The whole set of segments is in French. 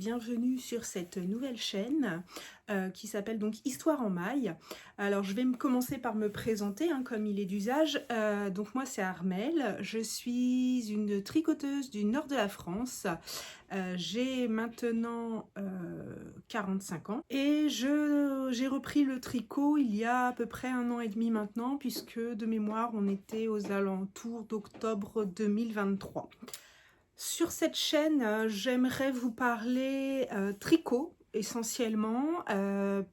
bienvenue sur cette nouvelle chaîne qui s'appelle donc Histoire en maille. Alors je vais commencer par me présenter comme il est d'usage. Donc moi c'est Armelle, je suis une tricoteuse du nord de la France. J'ai maintenant 45 ans et j'ai repris le tricot il y a à peu près 1 an et demi maintenant, puisque de mémoire on était aux alentours d'octobre 2023. Sur cette chaîne, j'aimerais vous parler tricot essentiellement,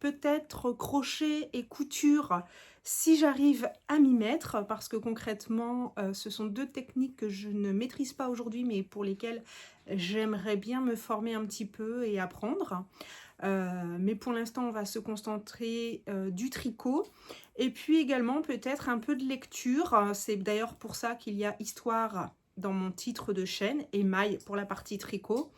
peut-être crochet et couture si j'arrive à m'y mettre, parce que concrètement ce sont deux techniques que je ne maîtrise pas aujourd'hui mais pour lesquelles j'aimerais bien me former un petit peu et apprendre. Mais pour l'instant on va se concentrer du tricot et puis également peut-être un peu de lecture. C'est d'ailleurs pour ça qu'il y a Histoire dans mon titre de chaîne et maille pour la partie tricot.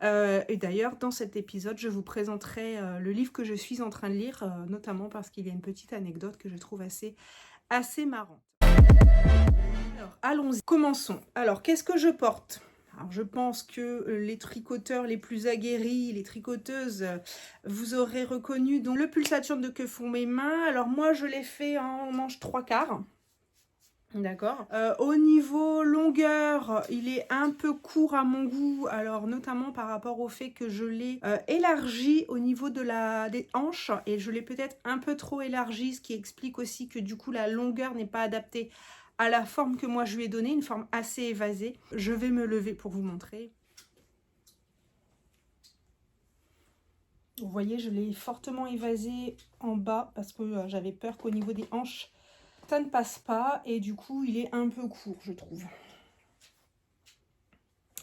Et d'ailleurs dans cet épisode je vous présenterai le livre que je suis en train de lire, notamment parce qu'il y a une petite anecdote que je trouve assez marrante. Alors allons-y, commençons. Alors qu'est-ce que je porte? Alors, je pense que les tricoteurs les plus aguerris, les tricoteuses, vous aurez reconnu donc le pull Saturne de Que font mes mains. Alors moi je l'ai fait en manche 3/4. D'accord. Au niveau longueur, il est un peu court à mon goût, alors notamment par rapport au fait que je l'ai élargi au niveau des hanches, et je l'ai peut-être un peu trop élargi, ce qui explique aussi que du coup la longueur n'est pas adaptée à la forme que moi je lui ai donnée, une forme assez évasée. Je vais me lever pour vous montrer. Vous voyez, je l'ai fortement évasé en bas parce que j'avais peur qu'au niveau des hanches, ça ne passe pas, et du coup il est un peu court je trouve.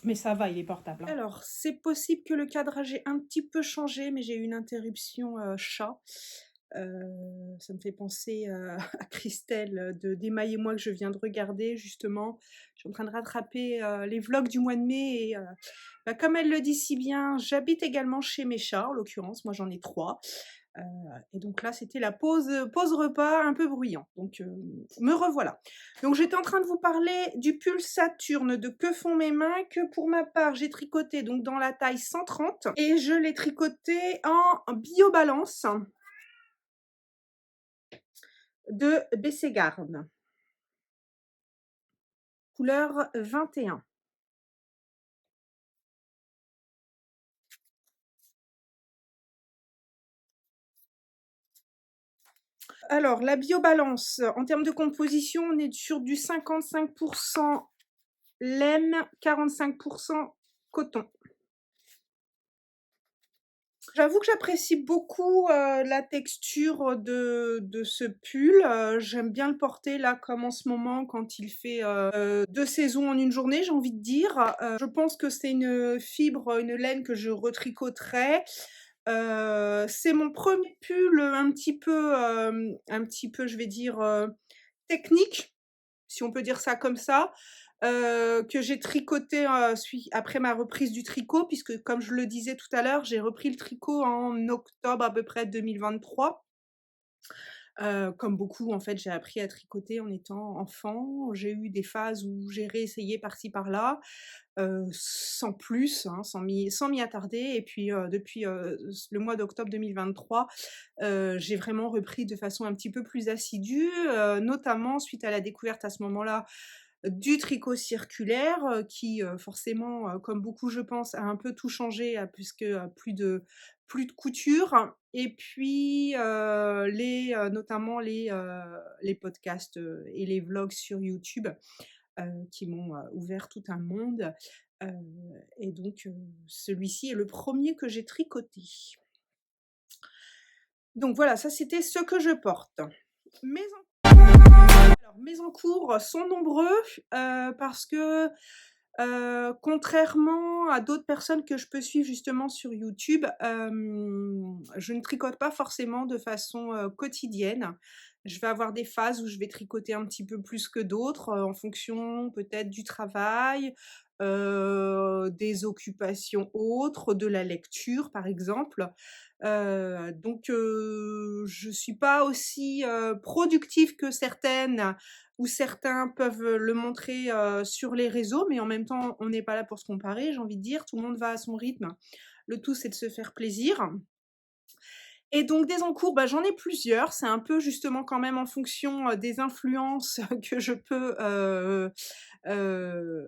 Mais ça va, il est portable. Alors, c'est possible que le cadrage ait un petit peu changé, mais j'ai eu une interruption chat. Ça me fait penser à Christelle de Démaillez-moi que je viens de regarder, justement. Je suis en train de rattraper les vlogs du mois de mai. Et comme elle le dit si bien, j'habite également chez mes chats, en l'occurrence. Moi, j'en ai 3. Et donc là, c'était la pause repas un peu bruyant. Donc, me revoilà. Donc, j'étais en train de vous parler du pull Saturne de Que font mes mains, que pour ma part, j'ai tricoté donc dans la taille 130. Et je l'ai tricoté en biobalance de Bességarde. Couleur 21. Alors, la biobalance, en termes de composition, on est sur du 55% laine, 45% coton. J'avoue que j'apprécie beaucoup la texture de ce pull. J'aime bien le porter là comme en ce moment quand il fait 2 saisons en une journée, j'ai envie de dire. Je pense que c'est une fibre, une laine que je retricoterai. C'est mon premier pull un petit peu, je vais dire, technique, si on peut dire ça comme ça, que j'ai tricoté après ma reprise du tricot, puisque comme je le disais tout à l'heure, j'ai repris le tricot en octobre à peu près 2023. Comme beaucoup, en fait, j'ai appris à tricoter en étant enfant. J'ai eu des phases où j'ai réessayé par-ci par-là, sans plus, sans m'y attarder. Et puis depuis le mois d'octobre 2023, j'ai vraiment repris de façon un petit peu plus assidue, notamment suite à la découverte à ce moment-là du tricot circulaire, qui forcément, comme beaucoup je pense, a un peu tout changé, puisque plus de couture. Et puis notamment les podcasts et les vlogs sur YouTube qui m'ont ouvert tout un monde. Et donc celui-ci est le premier que j'ai tricoté. Donc voilà, ça c'était ce que je porte. Mes encours sont nombreux parce que contrairement à d'autres personnes que je peux suivre justement sur YouTube, je ne tricote pas forcément de façon quotidienne. Je vais avoir des phases où je vais tricoter un petit peu plus que d'autres, en fonction peut-être du travail, des occupations autres, de la lecture par exemple. Donc je suis pas aussi productive que certaines ou certains peuvent le montrer sur les réseaux, mais en même temps on n'est pas là pour se comparer, j'ai envie de dire, tout le monde va à son rythme. Le tout, c'est de se faire plaisir. Et donc des encours, bah, j'en ai plusieurs. C'est un peu justement quand même en fonction, des influences que je peux,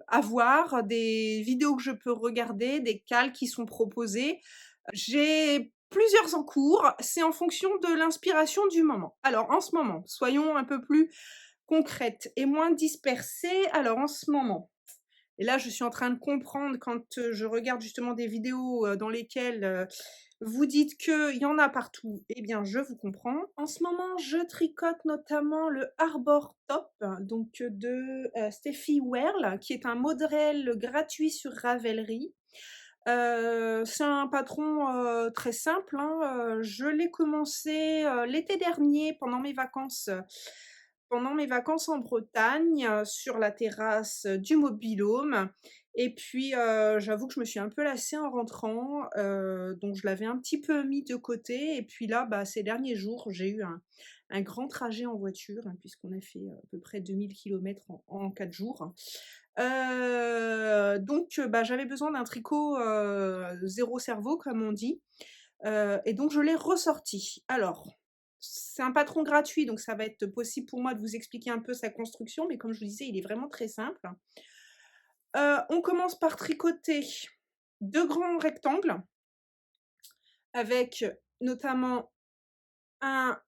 avoir, des vidéos que je peux regarder, des cals qui sont proposés. J'ai plusieurs encours, c'est en fonction de l'inspiration du moment. Alors en ce moment, soyons un peu plus concrètes et moins dispersées. Alors en ce moment, et là je suis en train de comprendre quand, je regarde justement des vidéos, dans lesquelles, vous dites qu'il y en a partout, eh bien je vous comprends. En ce moment, je tricote notamment le Arbor Top, donc de Steffi Werle, qui est un modèle gratuit sur Ravelry. C'est un patron très simple, hein. Je l'ai commencé l'été dernier pendant mes vacances en Bretagne, sur la terrasse du mobil-home. Et puis, j'avoue que je me suis un peu lassée en rentrant, donc je l'avais un petit peu mis de côté. Et puis là, bah, ces derniers jours, j'ai eu un grand trajet en voiture, hein, puisqu'on a fait à peu près 2000 kilomètres en 4 jours. Donc, bah, j'avais besoin d'un tricot zéro cerveau, comme on dit. Et donc, je l'ai ressorti. Alors, c'est un patron gratuit, donc ça va être possible pour moi de vous expliquer un peu sa construction, mais comme je vous disais, il est vraiment très simple. On commence par tricoter 2 grands rectangles avec notamment un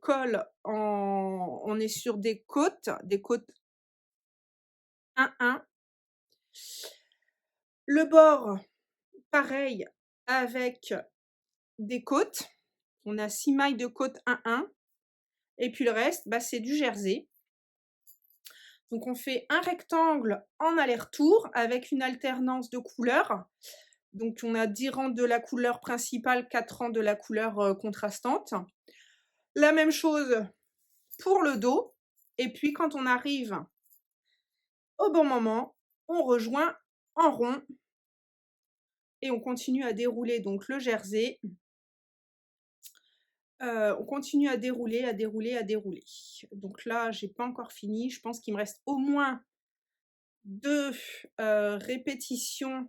col on est sur des côtes 1-1. Le bord, pareil, avec des côtes. On a 6 mailles de côte 1-1. Et puis le reste, bah, c'est du jersey. Donc on fait un rectangle en aller-retour avec une alternance de couleurs. Donc on a 10 rangs de la couleur principale, 4 rangs de la couleur contrastante. La même chose pour le dos. Et puis quand on arrive au bon moment, on rejoint en rond et on continue à dérouler donc le jersey. On continue à dérouler, à dérouler, à dérouler. Donc là, j'ai pas encore fini. Je pense qu'il me reste au moins 2 répétitions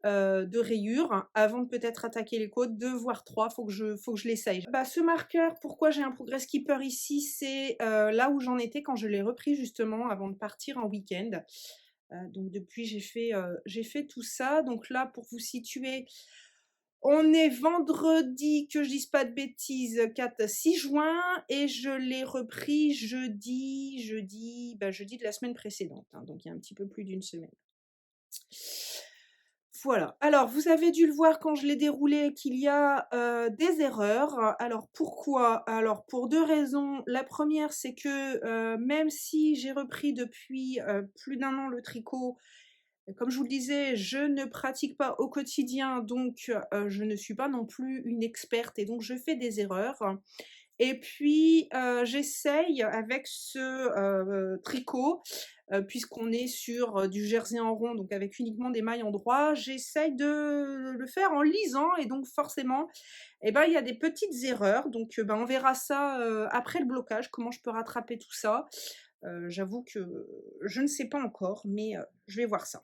de rayures avant de peut-être attaquer les côtes, 2 voire 3, faut que je l'essaye. Bah, ce marqueur, pourquoi j'ai un progress keeper ici, c'est là où j'en étais quand je l'ai repris justement avant de partir en week-end. Donc depuis, j'ai fait tout ça. Donc là, pour vous situer, on est vendredi, que je dise pas de bêtises, 6 juin, et je l'ai repris jeudi de la semaine précédente, hein, donc il y a un petit peu plus d'une semaine. Voilà. Alors, vous avez dû le voir quand je l'ai déroulé qu'il y a des erreurs. Alors, pourquoi? Alors, pour 2 raisons. La première, c'est que même si j'ai repris depuis plus d'1 an le tricot, comme je vous le disais, je ne pratique pas au quotidien, donc je ne suis pas non plus une experte et donc je fais des erreurs. Et puis, j'essaye avec ce tricot, puisqu'on est sur du jersey en rond, donc avec uniquement des mailles endroit, j'essaye de le faire en lisant et donc forcément, eh ben, il y a des petites erreurs. Donc, ben, on verra ça après le blocage, comment je peux rattraper tout ça. J'avoue que je ne sais pas encore, mais je vais voir ça.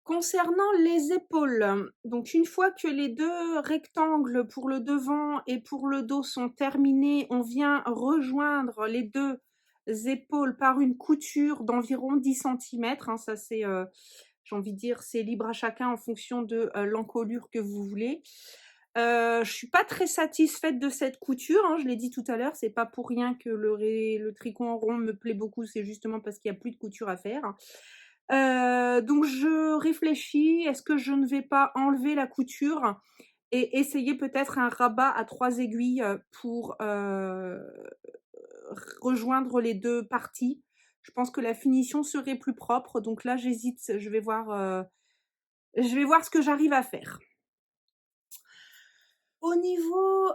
Concernant les épaules, donc une fois que les 2 rectangles pour le devant et pour le dos sont terminés, on vient rejoindre les 2 épaules par une couture d'environ 10 centimètres, hein. Ça c'est, j'ai envie de dire, c'est libre à chacun en fonction de l'encolure que vous voulez. Je suis pas très satisfaite de cette couture, hein, je l'ai dit tout à l'heure, c'est pas pour rien que le tricot en rond me plaît beaucoup, c'est justement parce qu'il y a plus de couture à faire. Donc je réfléchis, est-ce que je ne vais pas enlever la couture et essayer peut-être un rabat à 3 aiguilles, pour rejoindre les 2 parties? Je pense que la finition serait plus propre, donc là j'hésite, je vais voir ce que j'arrive à faire. Au niveau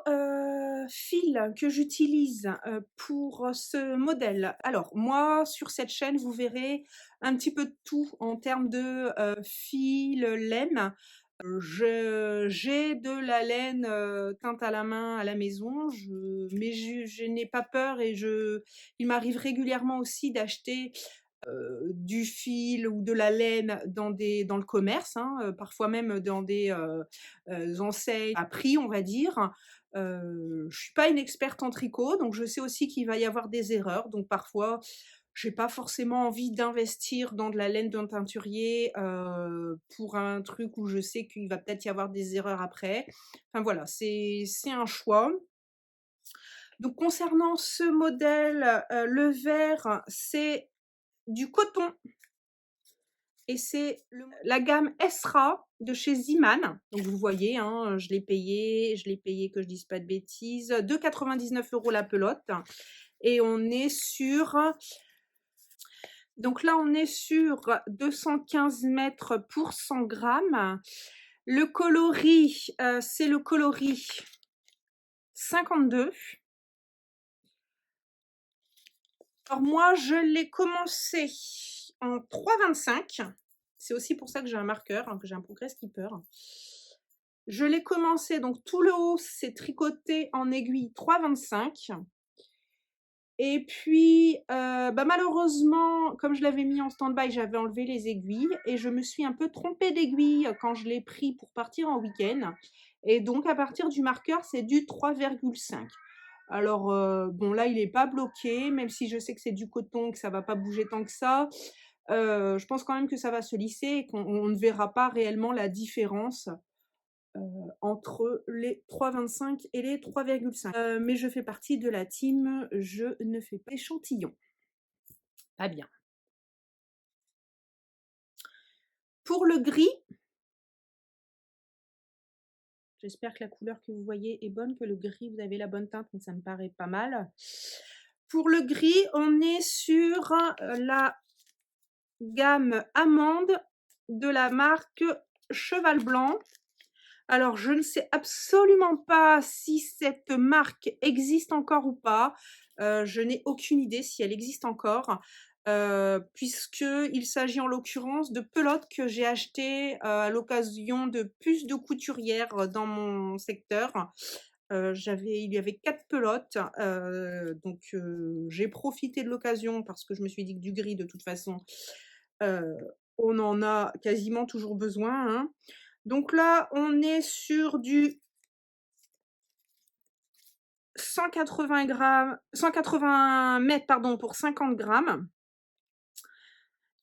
fil que j'utilise pour ce modèle, alors moi sur cette chaîne vous verrez un petit peu de tout en termes de fil, laine. J'ai de la laine teinte à la main à la maison, mais je n'ai pas peur et il m'arrive régulièrement aussi d'acheter du fil ou de la laine dans le commerce, hein, parfois même dans des enseignes à prix, on va dire. Je suis pas une experte en tricot, donc je sais aussi qu'il va y avoir des erreurs. Donc parfois, j'ai pas forcément envie d'investir dans de la laine d'un teinturier pour un truc où je sais qu'il va peut-être y avoir des erreurs après. Enfin voilà, c'est un choix. Donc concernant ce modèle, le vert, c'est du coton et c'est la gamme Esra de chez Ziman. Donc vous voyez, hein, je l'ai payé, que je dise pas de bêtises, 2,99 € la pelote. Et on est sur... Donc là, on est sur 215 mètres pour 100 grammes. Le coloris, c'est le coloris 52. Alors moi, je l'ai commencé en 3,25. C'est aussi pour ça que j'ai un marqueur, hein, que j'ai un Progress Keeper. Je l'ai commencé, donc tout le haut, c'est tricoté en aiguille 3,25. Et puis, malheureusement, comme je l'avais mis en stand-by, j'avais enlevé les aiguilles et je me suis un peu trompée d'aiguille quand je l'ai pris pour partir en week-end. Et donc, à partir du marqueur, c'est du 3,5. Alors, bon, là, il n'est pas bloqué, même si je sais que c'est du coton, que ça ne va pas bouger tant que ça. Je pense quand même que ça va se lisser et qu'on ne verra pas réellement la différence entre les 3,25 et les 3,5. Mais je fais partie de la team, je ne fais pas échantillon. Pas bien. Pour le gris, j'espère que la couleur que vous voyez est bonne, que le gris, vous avez la bonne teinte, mais ça me paraît pas mal. Pour le gris, on est sur la gamme Amande de la marque Cheval Blanc. Alors, je ne sais absolument pas si cette marque existe encore ou pas. Je n'ai aucune idée si elle existe encore, puisqu'il s'agit en l'occurrence de pelotes que j'ai achetées à l'occasion de puces de couturière dans mon secteur. Il y avait 4 pelotes, donc j'ai profité de l'occasion parce que je me suis dit que du gris, de toute façon, on en a quasiment toujours besoin, hein. Donc là, on est sur du 180 mètres pardon, pour 50 grammes.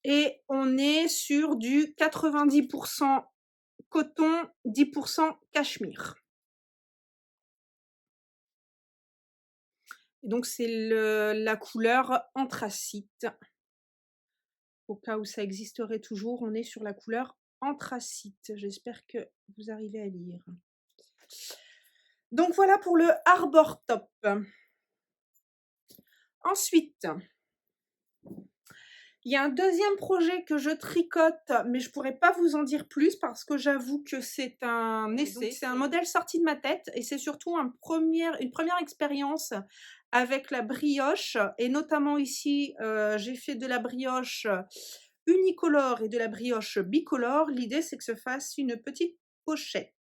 Et on est sur du 90% coton, 10% cachemire. Et donc c'est la couleur anthracite. Au cas où ça existerait toujours, on est sur la couleur anthracite. J'espère que vous arrivez à lire. Donc voilà pour le Arbor Top. Ensuite, il y a un deuxième projet que je tricote, mais je ne pourrais pas vous en dire plus parce que j'avoue que c'est un essai. C'est un modèle sorti de ma tête et c'est surtout une première expérience avec la brioche. Et notamment ici, j'ai fait de la brioche unicolore et de la brioche bicolore. L'idée, c'est que se fasse une petite pochette.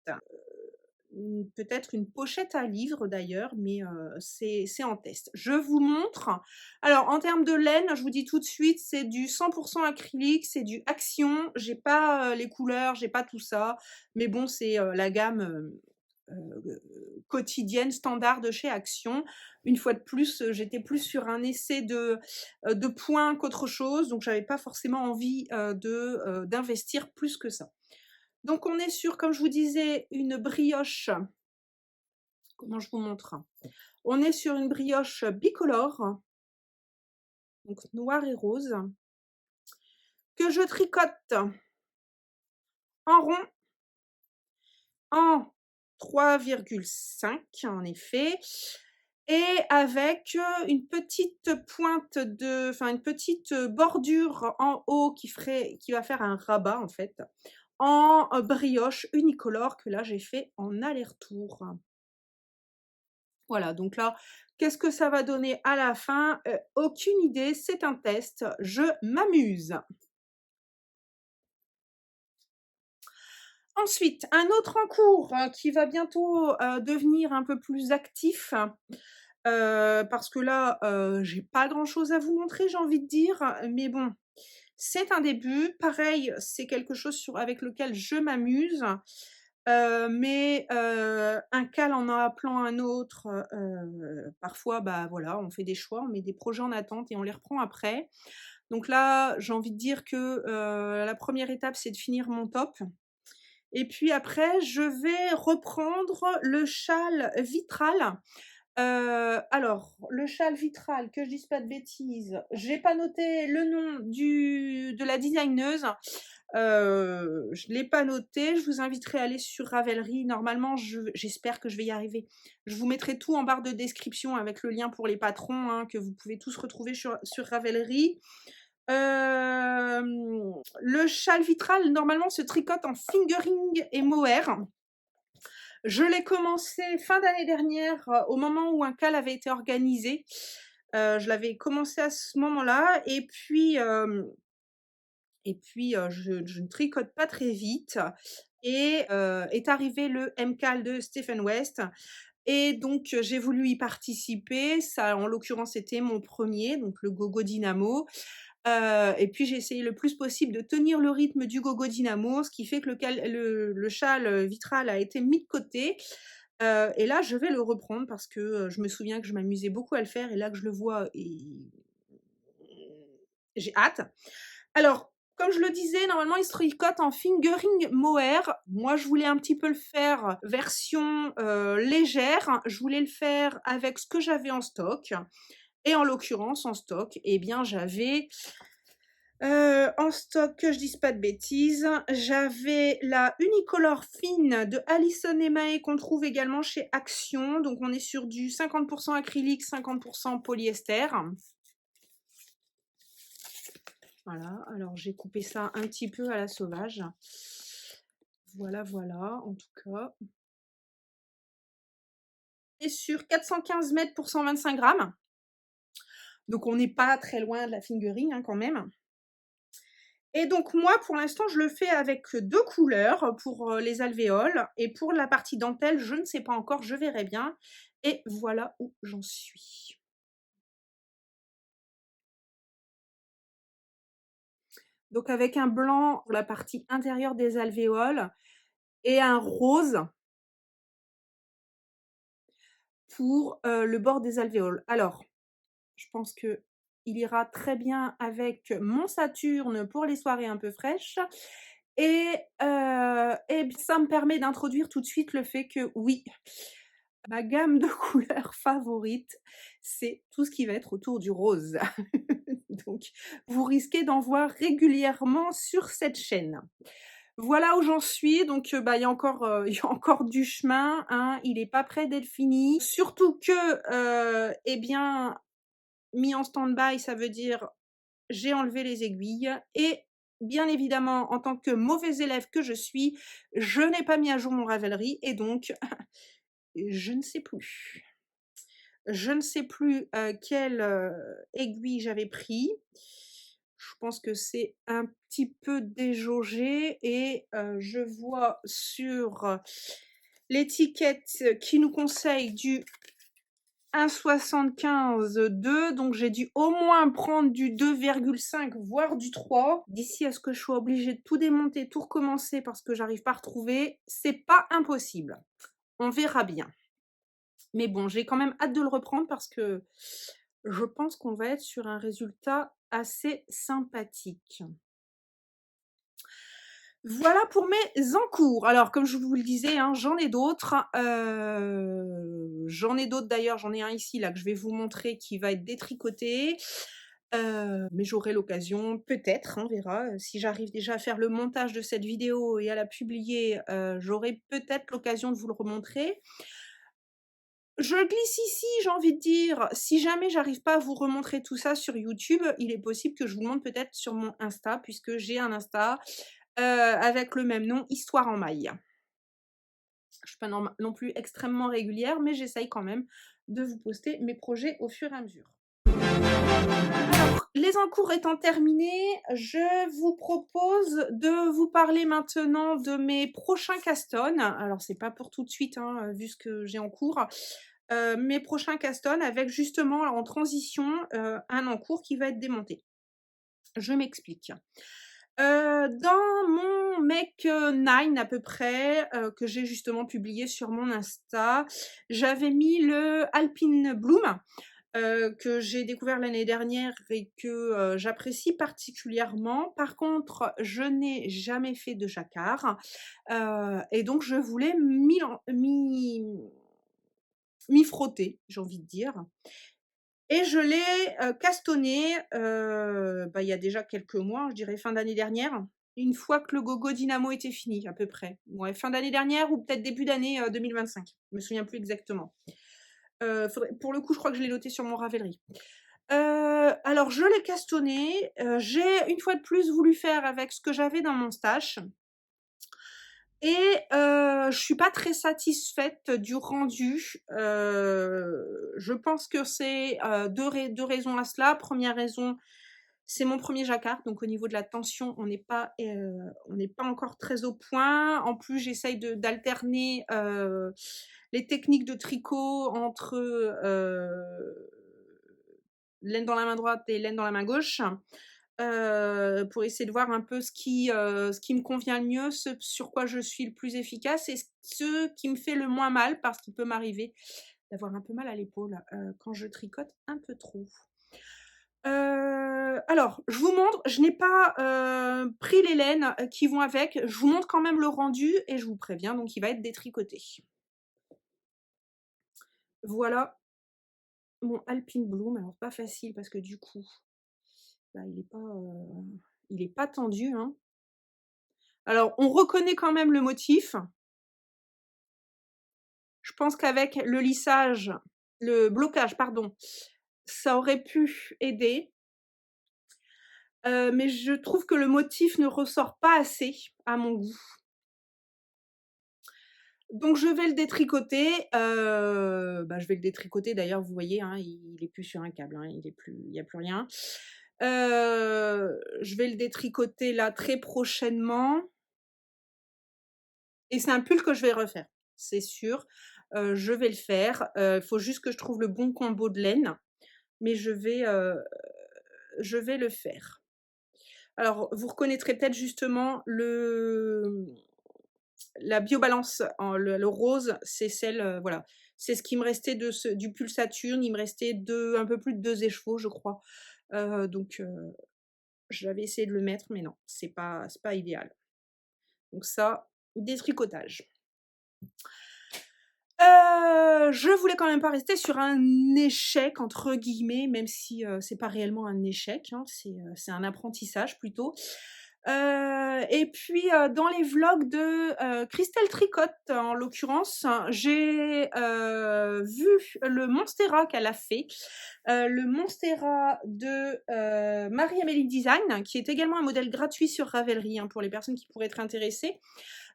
Peut-être une pochette à livre d'ailleurs, mais c'est en test. Je vous montre. Alors, en termes de laine, je vous dis tout de suite, c'est du 100% acrylique, c'est du Action. J'ai pas les couleurs, j'ai pas tout ça. Mais bon, c'est la gamme quotidienne, standard de chez Action. Une fois de plus, j'étais plus sur un essai de points qu'autre chose, donc j'avais pas forcément envie d'investir plus que ça. Donc on est sur, comme je vous disais, une brioche. Comment je vous montre? On est sur une brioche bicolore, donc noir et rose, que je tricote en rond en 3,5 en effet, et avec une petite pointe une petite bordure en haut qui va faire un rabat en fait, en brioche unicolore que là j'ai fait en aller-retour. Voilà, donc là, qu'est-ce que ça va donner à la fin? Aucune idée, c'est un test, je m'amuse. Ensuite, un autre en cours qui va bientôt devenir un peu plus actif. parce que là, j'ai pas grand-chose à vous montrer, j'ai envie de dire, mais bon, c'est un début. Pareil, c'est quelque chose avec lequel je m'amuse, mais un cal en appelant un autre, parfois, bah, voilà, on fait des choix, on met des projets en attente et on les reprend après. Donc là, j'ai envie de dire que, la première étape, c'est de finir mon top et puis après, je vais reprendre le châle vitral. Alors, le châle vitral, que je dise pas de bêtises, j'ai pas noté le nom de la designeuse. Je l'ai pas noté. Je vous inviterai à aller sur Ravelry. Normalement, j'espère que je vais y arriver. Je vous mettrai tout en barre de description avec le lien pour les patrons, hein, que vous pouvez tous retrouver sur Ravelry. Le châle vitral, normalement, se tricote en fingering et mohair. Je l'ai commencé fin d'année dernière, au moment où un cal avait été organisé. Je l'avais commencé à ce moment-là et puis, je ne tricote pas très vite et est arrivé le M-Cal de Stephen West et donc j'ai voulu y participer. Ça, en l'occurrence, c'était mon premier, donc le Gogo Dynamo. Et puis j'ai essayé le plus possible de tenir le rythme du Gogo Dynamo, ce qui fait que le châle vitral a été mis de côté. Et là, je vais le reprendre parce que je me souviens que je m'amusais beaucoup à le faire et là que je le vois, j'ai hâte. Alors, comme je le disais, normalement, il se tricote en fingering mohair. Moi, je voulais un petit peu le faire version légère. Je voulais le faire avec ce que j'avais en stock. Et en l'occurrence, en stock, eh bien, j'avais en stock, que je dise pas de bêtises, j'avais la Unicolor Fine de Alison Emae qu'on trouve également chez Action. Donc, on est sur du 50% acrylique, 50% polyester. Voilà, alors j'ai coupé ça un petit peu à la sauvage. Voilà, voilà, en tout cas. Et sur 415 mètres pour 125 grammes. Donc on n'est pas très loin de la fingering hein, quand même. Et donc moi, pour l'instant, je le fais avec 2 couleurs pour les alvéoles. Et pour la partie dentelle, je ne sais pas encore, je verrai bien. Et voilà où j'en suis. Donc avec un blanc pour la partie intérieure des alvéoles et un rose pour le bord des alvéoles. Alors, je pense que il ira très bien avec mon Saturne pour les soirées un peu fraîches. Et ça me permet d'introduire tout de suite le fait que oui, ma gamme de couleurs favorite, c'est tout ce qui va être autour du rose. Donc, vous risquez d'en voir régulièrement sur cette chaîne. Voilà où j'en suis, donc bah, il y a encore du chemin, hein, il n'est pas prêt d'être fini. Surtout que, eh bien, mis en stand-by, ça veut dire j'ai enlevé les aiguilles et bien évidemment, en tant que mauvaise élève que je suis, je n'ai pas mis à jour mon Ravelry et donc je ne sais plus. Je ne sais plus quelle aiguille j'avais pris. Je pense que c'est un petit peu déjaugé et je vois sur l'étiquette qui nous conseille du 1,75-2, donc j'ai dû au moins prendre du 2,5 voire du 3. D'ici à ce que je sois obligée de tout démonter, tout recommencer parce que j'arrive pas à retrouver, c'est pas impossible. On verra bien. Mais bon, j'ai quand même hâte de le reprendre parce que je pense qu'on va être sur un résultat assez sympathique. Voilà pour mes encours. Alors, comme je vous le disais, hein, j'en ai d'autres. J'en ai d'autres d'ailleurs. J'en ai un ici là que je vais vous montrer qui va être détricoté. Mais j'aurai l'occasion, peut-être, on verra. Si j'arrive déjà à faire le montage de cette vidéo et à la publier, j'aurai peut-être l'occasion de vous le remontrer. Je glisse ici, j'ai envie de dire, si jamais j'arrive pas à vous remontrer tout ça sur YouTube, il est possible que je vous le montre peut-être sur mon Insta, puisque j'ai un Insta avec le même nom, Histoire en maille. Je suis pas non plus extrêmement régulière, mais j'essaye quand même de vous poster mes projets au fur et à mesure. Alors, les encours étant terminés, je vous propose de vous parler maintenant de mes prochains castones. Alors, c'est pas pour tout de suite, hein, vu ce que j'ai en cours. mes prochains castons avec justement en transition, un en cours qui va être démonté. Je m'explique. Dans mon Make 9 à peu près, que j'ai justement publié sur mon Insta, j'avais mis le Alpine Bloom, que j'ai découvert l'année dernière et que, j'apprécie particulièrement. Par contre, je n'ai jamais fait de jacquard, et donc je voulais m'y frotter, j'ai envie de dire. Et je l'ai, castonné, bah, il y a déjà quelques mois, je dirais fin d'année dernière, une fois que le Gogo Dynamo était fini à peu près. Ouais, fin d'année dernière ou peut-être début d'année, 2025. Je me souviens plus exactement. Faudrait pour le coup, je crois que je l'ai noté sur mon Ravelry. Alors je l'ai castonné, j'ai une fois de plus voulu faire avec ce que j'avais dans mon stash et je suis pas très satisfaite du rendu. Je pense que c'est, 2 raisons à cela. Première raison, c'est mon premier jacquard, donc au niveau de la tension, on n'est pas encore très au point. En plus, j'essaye d'alterner, les techniques de tricot entre, laine dans la main droite et laine dans la main gauche, pour essayer de voir un peu ce qui me convient le mieux, ce sur quoi je suis le plus efficace et ce qui me fait le moins mal, parce qu'il peut m'arriver d'avoir un peu mal à l'épaule, quand je tricote un peu trop. Alors, je vous montre, je n'ai pas, pris les laines, qui vont avec. Je vous montre quand même le rendu et je vous préviens, donc il va être détricoté. Voilà mon Alpine Bloom. Alors pas facile parce que du coup, bah, il est pas tendu, hein. Alors on reconnaît quand même le motif. Je pense qu'avec le blocage pardon, ça aurait pu aider. Mais je trouve que le motif ne ressort pas assez à mon goût. Donc je vais le détricoter, bah, je vais le détricoter d'ailleurs vous voyez, hein, il est plus sur un câble, hein, il y a plus rien. Je vais le détricoter là très prochainement et c'est un pull que je vais refaire, c'est sûr. Je vais le faire, il faut juste que je trouve le bon combo de laine, mais je vais le faire. Alors vous reconnaîtrez peut-être justement la biobalance, le rose, c'est celle, voilà, c'est ce qui me restait du pull Saturne. Il me restait un peu plus de 2 écheveaux, je crois. Donc, j'avais essayé de le mettre, mais non, c'est pas idéal. Donc ça, détricotage. Je voulais quand même pas rester sur un «échec» entre guillemets, même si, c'est pas réellement un échec, hein, c'est un apprentissage plutôt. Et puis, dans les vlogs de, Christelle Tricotte en l'occurrence, j'ai, vu le Monstera qu'elle a fait. Le Monstera de, Marie-Amélie Design, qui est également un modèle gratuit sur Ravelry, hein, pour les personnes qui pourraient être intéressées.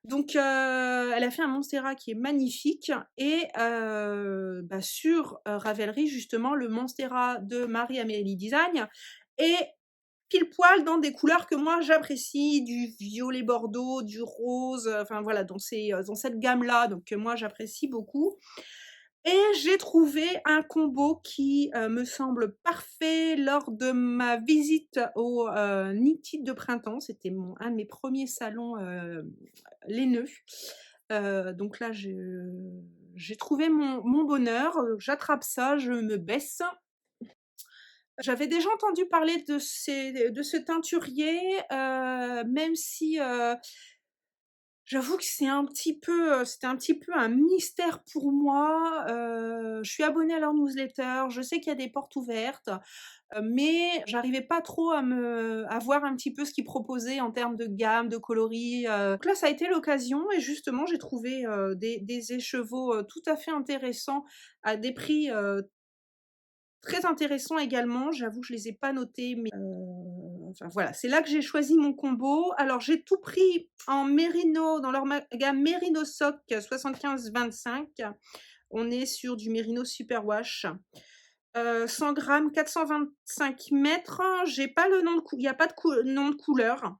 Donc, elle a fait un Monstera qui est magnifique et bah, sur, Ravelry justement, le Monstera de Marie-Amélie Design est pile poil dans des couleurs que moi j'apprécie, du violet bordeaux, du rose, enfin voilà, dans cette gamme-là, donc que moi j'apprécie beaucoup. Et j'ai trouvé un combo qui, me semble parfait lors de ma visite au, Knitted de printemps. C'était un de mes premiers salons, laineux. Donc là, j'ai trouvé mon bonheur, j'attrape ça, je me baisse. J'avais déjà entendu parler de ce teinturier, même si, j'avoue que c'était un petit peu un mystère pour moi. Je suis abonnée à leur newsletter, je sais qu'il y a des portes ouvertes, mais j'arrivais pas trop à voir un petit peu ce qu'ils proposaient en termes de gamme, de coloris. Donc là, ça a été l'occasion et justement, j'ai trouvé, des écheveaux, tout à fait intéressants à des prix, très intéressants également. J'avoue que je les ai pas notés, mais enfin voilà, c'est là que j'ai choisi mon combo. Alors j'ai tout pris en mérino, dans leur gamme Merino Sock 75-25. On est sur du Merino Superwash. 100 grammes, 425 mètres. J'ai pas le nom il n'y a pas de nom de couleur.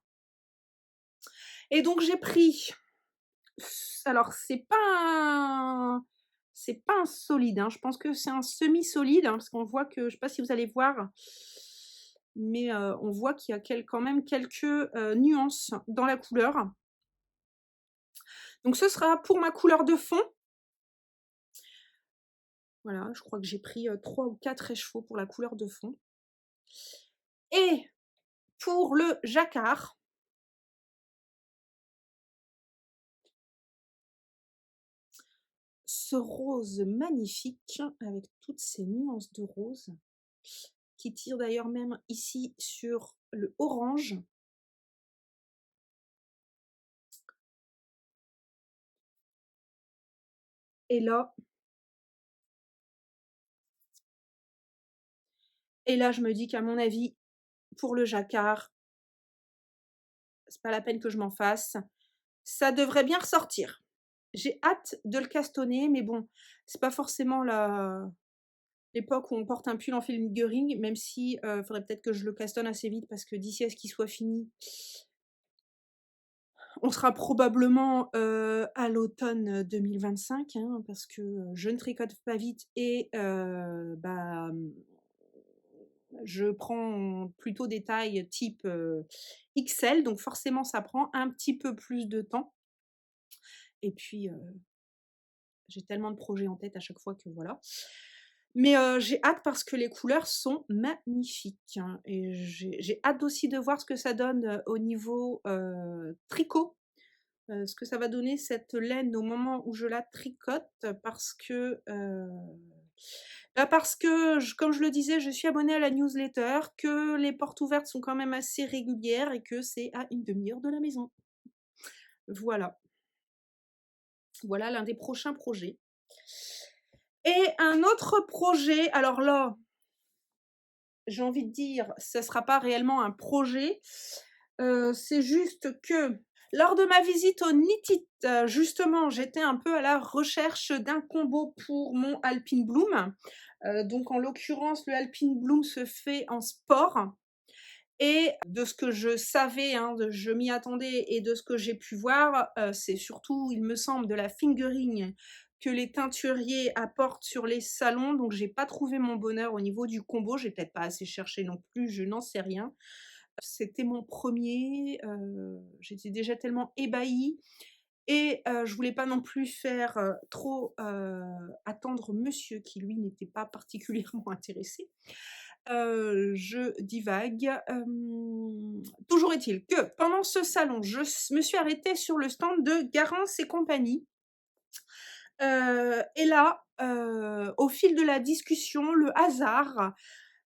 Et donc j'ai pris, alors c'est pas C'est pas un solide, hein, je pense que c'est un semi-solide, hein, parce qu'on voit que, je sais pas si vous allez voir, mais on voit qu'il y a quand même quelques nuances dans la couleur. Donc ce sera pour ma couleur de fond. Voilà, je crois que j'ai pris 3 ou 4 échevaux pour la couleur de fond. Et pour le jacquard, ce rose magnifique avec toutes ces nuances de rose qui tirent d'ailleurs même ici sur le orange. Et là, je me dis qu'à mon avis, pour le jacquard, c'est pas la peine que je m'en fasse. Ça devrait bien ressortir. J'ai hâte de le castonner, mais bon, c'est pas forcément l'époque où on porte un pull en fingering, même si faudrait peut-être que je le castonne assez vite parce que d'ici à ce qu'il soit fini, on sera probablement à l'automne 2025, hein, parce que je ne tricote pas vite et je prends plutôt des tailles type XL, donc forcément ça prend un petit peu plus de temps. Et puis j'ai tellement de projets en tête à chaque fois que voilà. Mais j'ai hâte parce que les couleurs sont magnifiques, hein, et j'ai hâte aussi de voir ce que ça donne au niveau tricot. Ce que ça va donner cette laine au moment où je la tricote parce que comme je le disais, je suis abonnée à la newsletter, que les portes ouvertes sont quand même assez régulières et que c'est à une demi-heure de la maison. Voilà. Voilà l'un des prochains projets. Et un autre projet, alors là, j'ai envie de dire, ça ne sera pas réellement un projet, c'est juste que lors de ma visite au Knit It, justement, j'étais un peu à la recherche d'un combo pour mon Alpine Bloom. Donc en l'occurrence, le Alpine Bloom se fait en sport. Et de ce que je savais, hein, je m'y attendais, et de ce que j'ai pu voir, c'est surtout, il me semble, de la fingering que les teinturiers apportent sur les salons. Donc j'ai pas trouvé mon bonheur au niveau du combo, j'ai peut-être pas assez cherché non plus, je n'en sais rien. C'était mon premier, j'étais déjà tellement ébahie et je voulais pas non plus faire trop attendre monsieur qui lui n'était pas particulièrement intéressé. Je divague. Toujours est-il que pendant ce salon, je me suis arrêtée sur le stand de Garance et compagnie. Et là, au fil de la discussion, le hasard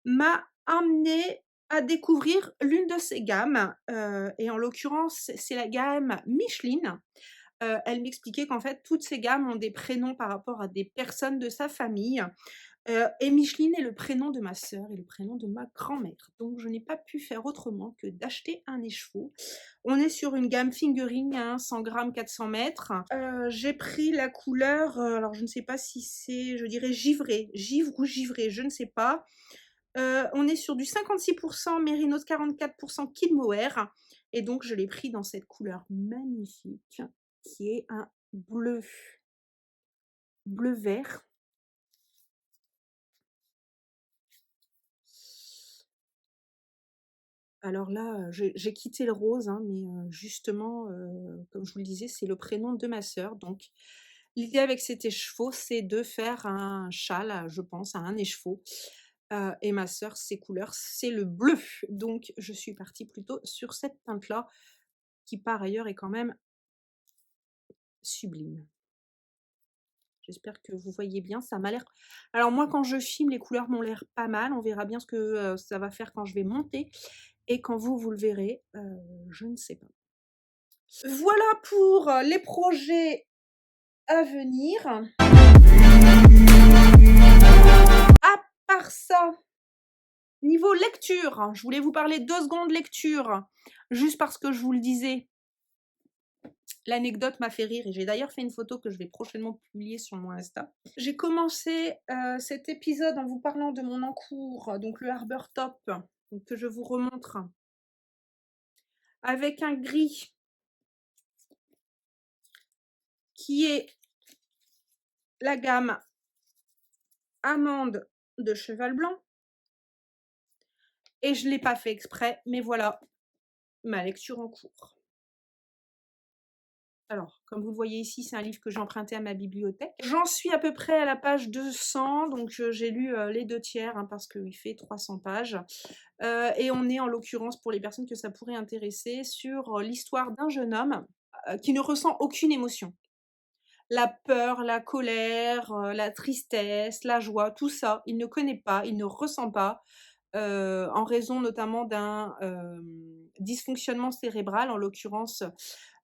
m'a amené à découvrir l'une de ces gammes, et en l'occurrence, c'est la gamme Micheline. Elle m'expliquait qu'en fait, toutes ces gammes ont des prénoms par rapport à des personnes de sa famille. Et Micheline est le prénom de ma sœur et le prénom de ma grand-mère. Donc je n'ai pas pu faire autrement que d'acheter un écheveau. On est sur une gamme fingering, hein, 100 grammes, 400 mètres. J'ai pris la couleur, alors je ne sais pas si c'est, je dirais givré, givre ou givré, je ne sais pas. On est sur du 56% Mérinos, 44% Kid Mohair. Et donc je l'ai pris dans cette couleur magnifique qui est un bleu-vert. Alors là, j'ai quitté le rose, hein, mais justement, comme je vous le disais, c'est le prénom de ma sœur. Donc l'idée avec cet écheveau, c'est de faire un châle, je pense, à un écheveau. Et ma sœur, ses couleurs, c'est le bleu. Donc je suis partie plutôt sur cette teinte-là, qui par ailleurs est quand même sublime. J'espère que vous voyez bien, ça m'a l'air, alors moi quand je filme, les couleurs m'ont l'air pas mal, on verra bien ce que ça va faire quand je vais monter et quand vous le verrez, je ne sais pas. Voilà pour les projets à venir. À part ça, niveau lecture, je voulais vous parler 2 secondes lecture, juste parce que je vous le disais, l'anecdote m'a fait rire et j'ai d'ailleurs fait une photo que je vais prochainement publier sur mon Insta. J'ai commencé cet épisode en vous parlant de mon encours, donc le Harbor Top, donc que je vous remontre, avec un gris qui est la gamme Amande de Cheval Blanc. Et je ne l'ai pas fait exprès, mais voilà ma lecture en cours. Alors, comme vous le voyez ici, c'est un livre que j'ai emprunté à ma bibliothèque. J'en suis à peu près à la page 200, donc j'ai lu les 2/3 hein, parce qu'il fait 300 pages. Et on est en l'occurrence, pour les personnes que ça pourrait intéresser, sur l'histoire d'un jeune homme qui ne ressent aucune émotion. La peur, la colère, la tristesse, la joie, tout ça, il ne connaît pas, il ne ressent pas, en raison notamment d'un dysfonctionnement cérébral. En l'occurrence,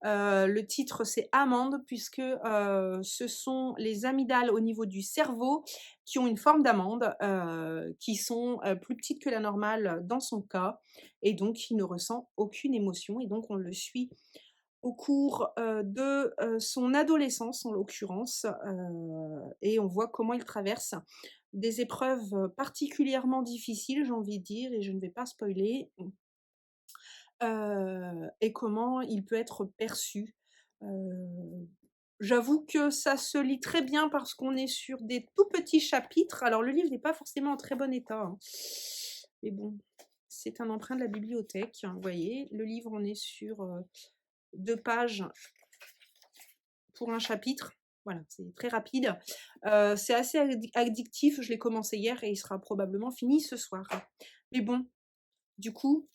le titre c'est Amande, puisque ce sont les amygdales au niveau du cerveau qui ont une forme d'amande, qui sont plus petites que la normale dans son cas, et donc il ne ressent aucune émotion, et donc on le suit au cours de son adolescence en l'occurrence, et on voit comment il traverse des épreuves particulièrement difficiles, j'ai envie de dire, et je ne vais pas spoiler, et comment il peut être perçu. J'avoue que ça se lit très bien parce qu'on est sur des tout petits chapitres. Alors le livre n'est pas forcément en très bon état, hein, mais bon, c'est un emprunt de la bibliothèque, hein, vous voyez. Le livre, on est sur 2 pages pour un chapitre. Voilà, c'est très rapide. C'est assez addictif, je l'ai commencé hier et il sera probablement fini ce soir. Mais bon, du coup,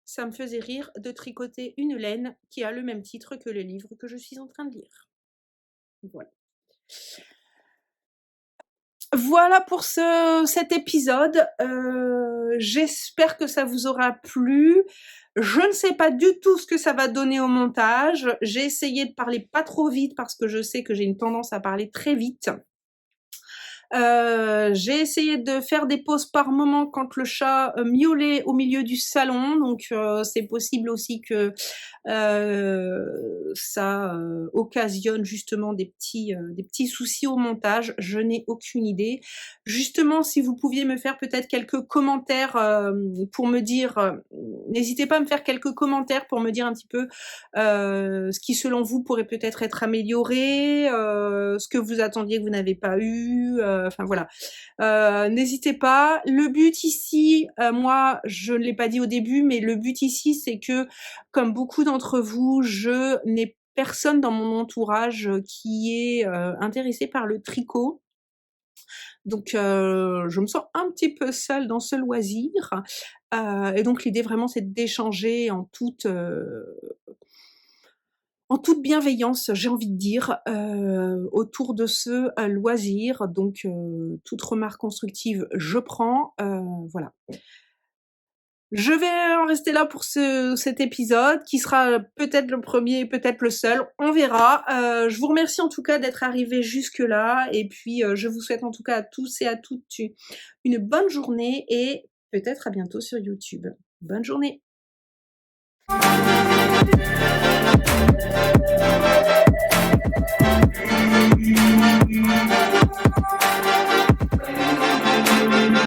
ça me faisait rire de tricoter une laine qui a le même titre que le livre que je suis en train de lire. Voilà. Voilà pour cet épisode. J'espère que ça vous aura plu. Je ne sais pas du tout ce que ça va donner au montage. J'ai essayé de parler pas trop vite parce que je sais que j'ai une tendance à parler très vite. J'ai essayé de faire des pauses par moment quand le chat miaulait au milieu du salon, donc c'est possible aussi que ça occasionne justement des petits soucis au montage. Je n'ai aucune idée. Justement, si vous pouviez me faire peut-être quelques commentaires pour me dire, n'hésitez pas à me faire quelques commentaires pour me dire un petit peu ce qui selon vous pourrait peut-être être amélioré, ce que vous attendiez que vous n'avez pas eu, enfin voilà. N'hésitez pas. Le but ici, moi je ne l'ai pas dit au début, mais le but ici c'est que, comme beaucoup d'entre vous, je n'ai personne dans mon entourage qui est intéressé par le tricot. Donc je me sens un petit peu seule dans ce loisir. Et donc l'idée vraiment c'est d'échanger en toute bienveillance, j'ai envie de dire, autour de ce loisir. Donc toute remarque constructive, je prends. Voilà. Je vais en rester là pour cet épisode, qui sera peut-être le premier, peut-être le seul, on verra. Je vous remercie en tout cas d'être arrivés jusque-là, et puis je vous souhaite en tout cas à tous et à toutes une bonne journée, et peut-être à bientôt sur YouTube. Bonne journée!